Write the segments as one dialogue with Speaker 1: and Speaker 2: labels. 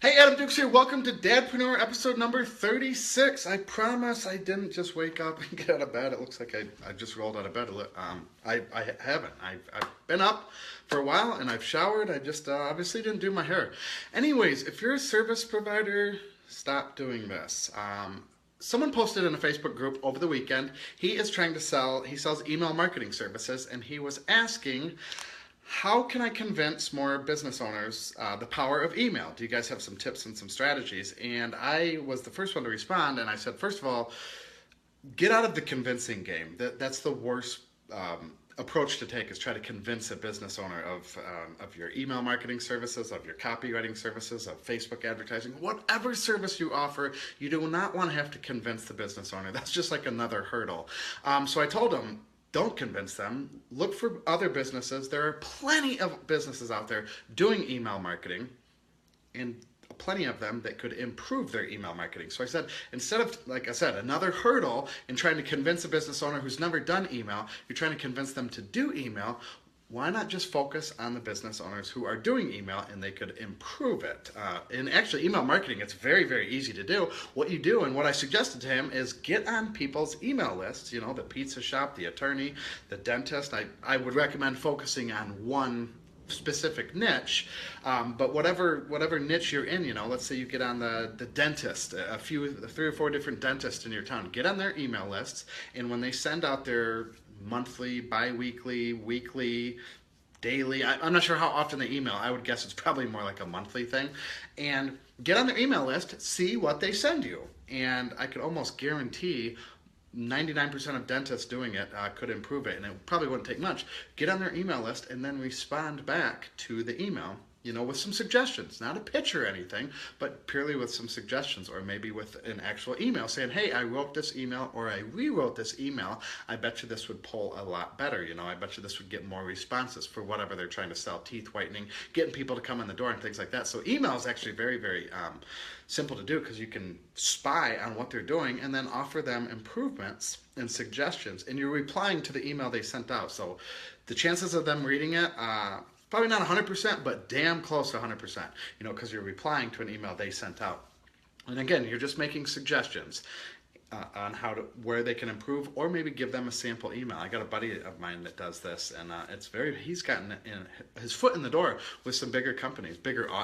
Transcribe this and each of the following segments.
Speaker 1: Hey, Adam Dukes here. Welcome to Dad-preneur episode number 36. I promise I didn't just wake up and get out of bed. It looks like I just rolled out of bed. I haven't. I've been up for a while and I've showered. I just obviously didn't do my hair. Anyways, if you're a service provider, stop doing this. Someone posted in a Facebook group over the weekend. He sells email marketing services, and he was asking, how can I convince more business owners the power of email? Do you guys have some tips and some strategies? And I was the first one to respond, and I said, first of all, get out of the convincing game. That's the worst approach to take, is try to convince a business owner of your email marketing services, of your copywriting services, of Facebook advertising, whatever service you offer. You do not want to have to convince the business owner. That's just like another hurdle. So I told him, don't convince them. Look for other businesses. There are plenty of businesses out there doing email marketing, and plenty of them that could improve their email marketing. So I said, instead of, like I said, another hurdle in trying to convince a business owner who's never done email, you're trying to convince them to do email. Why not just focus on the business owners who are doing email and they could improve it? And actually, email marketing, it's very, very easy to do. What you do, and what I suggested to him, is get on people's email lists. You know, the pizza shop, the attorney, the dentist. I would recommend focusing on one specific niche, but whatever niche you're in, you know, let's say you get on the dentist, three or four different dentists in your town, get on their email lists, and when they send out their monthly, bi-weekly, weekly, daily, I'm not sure how often they email. I would guess it's probably more like a monthly thing. And get on their email list, see what they send you. And I could almost guarantee 99% of dentists doing it could improve it, and it probably wouldn't take much. Get on their email list and then respond back to the email, you know, with some suggestions, not a pitch or anything, but purely with some suggestions, or maybe with an actual email saying, hey, I wrote this email, or I rewrote this email. I bet you this would pull a lot better. You know, I bet you this would get more responses for whatever they're trying to sell, teeth whitening, getting people to come in the door and things like that. So email is actually very, very simple to do, because you can spy on what they're doing and then offer them improvements and suggestions, and you're replying to the email they sent out. So the chances of them reading it, probably not 100%, but damn close to 100%, you know, because you're replying to an email they sent out. And again, you're just making suggestions on where they can improve, or maybe give them a sample email. I got a buddy of mine that does this, and he's gotten his foot in the door with some bigger companies.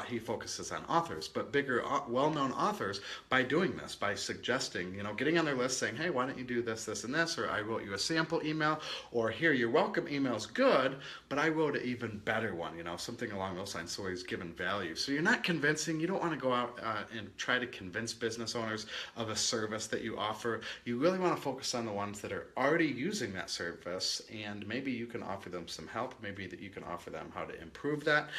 Speaker 1: He focuses on authors, but bigger, well-known authors, by doing this, by suggesting, you know, getting on their list saying, hey, why don't you do this, this, and this, or I wrote you a sample email, or here, your welcome email is good, but I wrote an even better one, you know, something along those lines, so he's given value. So you're not convincing. You don't want to go out and try to convince business owners of a service that you offer. You really want to focus on the ones that are already using that service, and maybe you can offer them some help. Maybe that you can offer them how to improve that.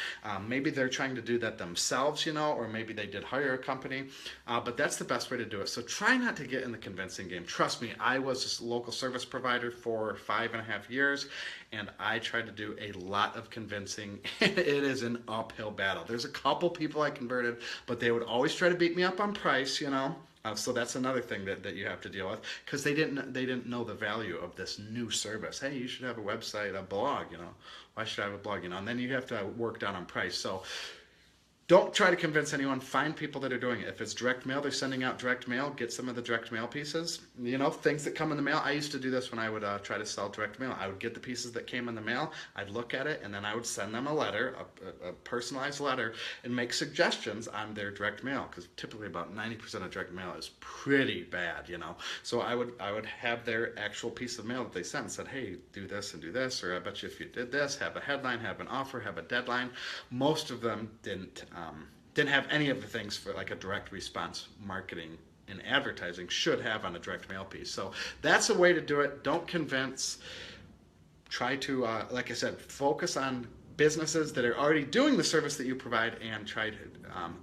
Speaker 1: Maybe they're trying to do that themselves, you know, or maybe they did hire a company, but that's the best way to do it. So try not to get in the convincing game. Trust me, I was a local service provider for 5.5 years, and I tried to do a lot of convincing. It is an uphill battle. There's a couple people I converted, but they would always try to beat me up on price, you know. So that's another thing that you have to deal with, because they didn't know the value of this new service. Hey, you should have a website, a blog, you know. Why should I have a blog, you know? And then you have to work down on price. So don't try to convince anyone. Find people that are doing it. If it's direct mail, they're sending out direct mail, get some of the direct mail pieces. You know, things that come in the mail. I used to do this when I would try to sell direct mail. I would get the pieces that came in the mail, I'd look at it, and then I would send them a letter, a personalized letter, and make suggestions on their direct mail, because typically about 90% of direct mail is pretty bad, you know. So I would have their actual piece of mail that they sent and said, hey, do this and do this, or I bet you if you did this, have a headline, have an offer, have a deadline. Most of them didn't have any of the things for like a direct response marketing and advertising should have on a direct mail piece. So that's a way to do it. Don't convince. Try to, like I said, focus on businesses that are already doing the service that you provide, and try to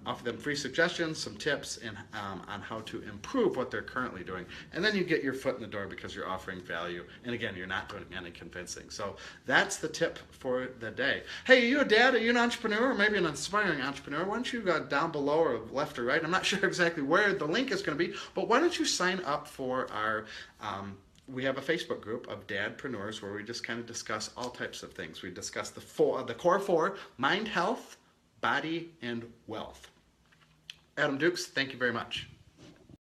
Speaker 1: offer them free suggestions, some tips, and on how to improve what they're currently doing. And then you get your foot in the door because you're offering value. And again, you're not doing any convincing. So that's the tip for the day. Hey, are you a dad? Are you an entrepreneur? Or maybe an aspiring entrepreneur? Why don't you go down below, or left or right? I'm not sure exactly where the link is going to be, but why don't you sign up for our we have a Facebook group of Dad-preneurs where we just kind of discuss all types of things. We discuss the core four: mind, health, body, and wealth. Adam Dukes, thank you very much.